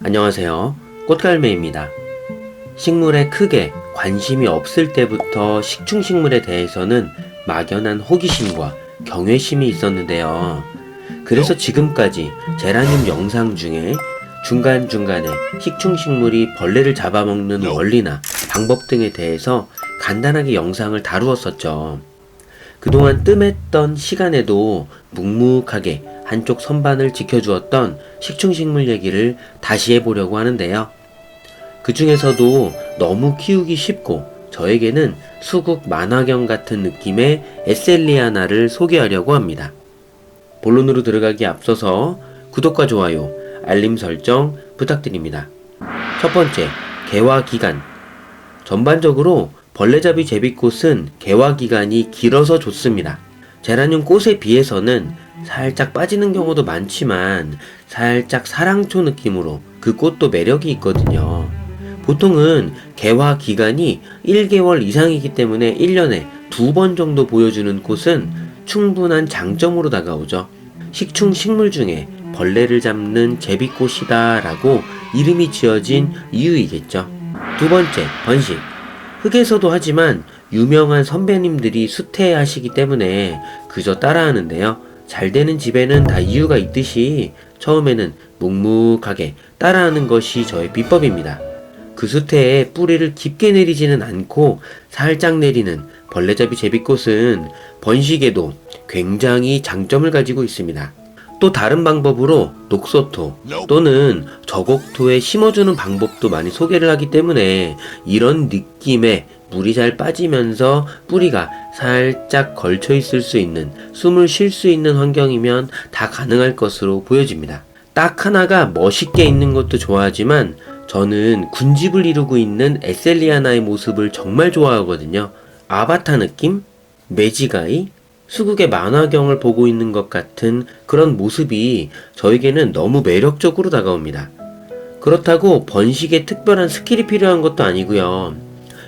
안녕하세요. 꽃갈매입니다. 식물에 크게 관심이 없을 때부터 식충식물에 대해서는 막연한 호기심과 경외심이 있었는데요. 그래서 지금까지 제라늄 영상 중에 중간중간에 식충식물이 벌레를 잡아먹는 원리나 방법 등에 대해서 간단하게 영상을 다루었었죠. 그동안 뜸했던 시간에도 묵묵하게 한쪽 선반을 지켜주었던 식충식물 얘기를 다시 해보려고 하는데요. 그 중에서도 너무 키우기 쉽고 저에게는 수국 만화경 같은 느낌의 에셀리아나를 소개하려고 합니다. 본론으로 들어가기 앞서서 구독과 좋아요, 알림 설정 부탁드립니다. 첫 번째, 개화 기간. 전반적으로 벌레잡이 제비꽃은 개화 기간이 길어서 좋습니다. 제라늄 꽃에 비해서는 살짝 빠지는 경우도 많지만 살짝 사랑초 느낌으로 그 꽃도 매력이 있거든요. 보통은 개화 기간이 1개월 이상이기 때문에 1년에 2번 정도 보여주는 꽃은 충분한 장점으로 다가오죠. 식충 식물 중에 벌레를 잡는 제비꽃이다 라고 이름이 지어진 이유이겠죠. 두 번째, 번식. 흙에서도 하지만 유명한 선배님들이 수태하시기 때문에 그저 따라하는데요. 잘 되는 집에는 다 이유가 있듯이 처음에는 묵묵하게 따라하는 것이 저의 비법입니다. 그 수태에 뿌리를 깊게 내리지는 않고 살짝 내리는 벌레잡이 제비꽃은 번식에도 굉장히 장점을 가지고 있습니다. 또 다른 방법으로 녹소토 또는 저곡토에 심어주는 방법도 많이 소개를 하기 때문에 이런 느낌의 물이 잘 빠지면서 뿌리가 살짝 걸쳐 있을 수 있는, 숨을 쉴 수 있는 환경이면 다 가능할 것으로 보여집니다. 딱 하나가 멋있게 있는 것도 좋아하지만 저는 군집을 이루고 있는 에셀리아나의 모습을 정말 좋아하거든요. 아바타 느낌? 매지가이? 수국의 만화경을 보고 있는 것 같은 그런 모습이 저에게는 너무 매력적으로 다가옵니다. 그렇다고 번식에 특별한 스킬이 필요한 것도 아니고요.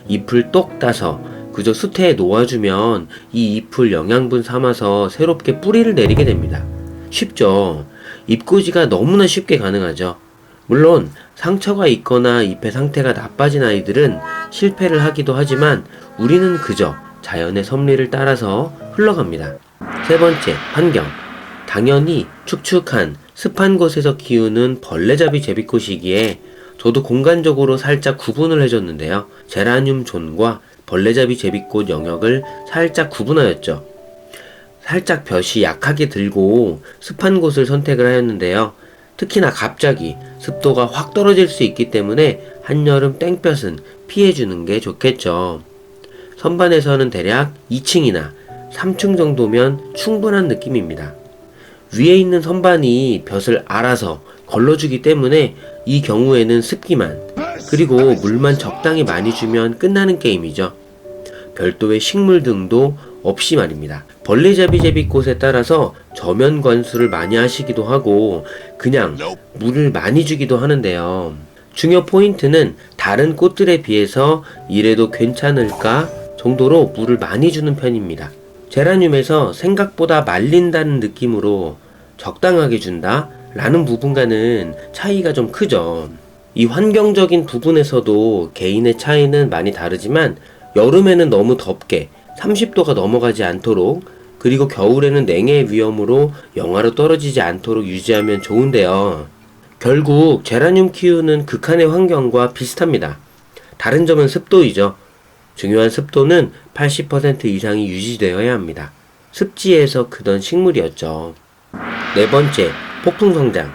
잎을 똑 따서 그저 수태에 놓아주면 이 잎을 영양분 삼아서 새롭게 뿌리를 내리게 됩니다. 쉽죠? 잎꽂이가 너무나 쉽게 가능하죠. 물론 상처가 있거나 잎의 상태가 나빠진 아이들은 실패를 하기도 하지만 우리는 그저 자연의 섭리를 따라서 흘러갑니다. 세 번째, 환경. 당연히 축축한 습한 곳에서 키우는 벌레잡이 제비꽃이기에 저도 공간적으로 살짝 구분을 해줬는데요. 제라늄 존과 벌레잡이 제비꽃 영역을 살짝 구분하였죠. 살짝 볕이 약하게 들고 습한 곳을 선택을 하였는데요. 특히나 갑자기 습도가 확 떨어질 수 있기 때문에 한여름 땡볕은 피해주는 게 좋겠죠. 선반에서는 대략 2층이나 3층 정도면 충분한 느낌입니다. 위에 있는 선반이 볕을 알아서 걸러주기 때문에 이 경우에는 습기만 그리고 물만 적당히 많이 주면 끝나는 게임이죠. 별도의 식물 등도 없이 말입니다. 벌레잡이 제비꽃에 따라서 저면 관수를 많이 하시기도 하고 그냥 물을 많이 주기도 하는데요. 중요 포인트는 다른 꽃들에 비해서 이래도 괜찮을까 정도로 물을 많이 주는 편입니다. 제라늄에서 생각보다 말린다는 느낌으로 적당하게 준다 라는 부분과는 차이가 좀 크죠. 이 환경적인 부분에서도 개인의 차이는 많이 다르지만 여름에는 너무 덥게 30도가 넘어가지 않도록 그리고 겨울에는 냉해 위험으로 영하로 떨어지지 않도록 유지하면 좋은데요. 결국 제라늄 키우는 극한의 환경과 비슷합니다. 다른 점은 습도이죠. 중요한 습도는 80% 이상이 유지되어야 합니다. 습지에서 크던 식물이었죠. 네 번째, 폭풍 성장.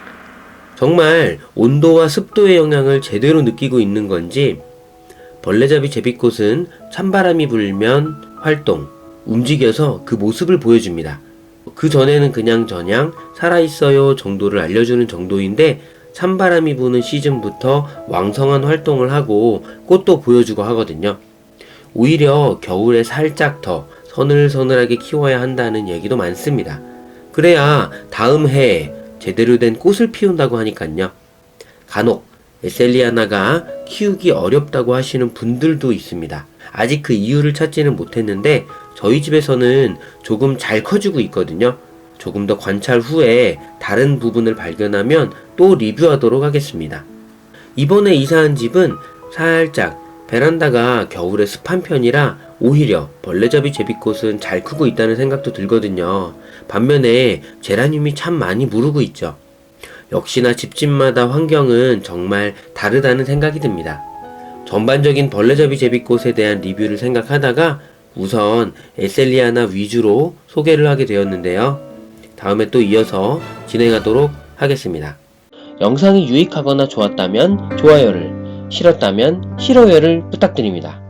정말 온도와 습도의 영향을 제대로 느끼고 있는 건지 벌레잡이 제비꽃은 찬바람이 불면 활동, 움직여서 그 모습을 보여줍니다. 그 전에는 그냥저냥 살아있어요 정도를 알려주는 정도인데 찬바람이 부는 시즌부터 왕성한 활동을 하고 꽃도 보여주고 하거든요. 오히려 겨울에 살짝 더 서늘서늘하게 키워야 한다는 얘기도 많습니다. 그래야 다음 해에 제대로 된 꽃을 피운다고 하니깐요. 간혹 에셀리아나가 키우기 어렵다고 하시는 분들도 있습니다. 아직 그 이유를 찾지는 못했는데 저희 집에서는 조금 잘 커지고 있거든요. 조금 더 관찰 후에 다른 부분을 발견하면 또 리뷰하도록 하겠습니다. 이번에 이사한 집은 살짝 베란다가 겨울에 습한 편이라 오히려 벌레잡이 제비꽃은 잘 크고 있다는 생각도 들거든요. 반면에 제라늄이 참 많이 무르고 있죠. 역시나 집집마다 환경은 정말 다르다는 생각이 듭니다. 전반적인 벌레잡이 제비꽃에 대한 리뷰를 생각하다가 우선 에셀리아나 위주로 소개를 하게 되었는데요. 다음에 또 이어서 진행하도록 하겠습니다. 영상이 유익하거나 좋았다면 좋아요를, 싫었다면 싫어요를 부탁드립니다.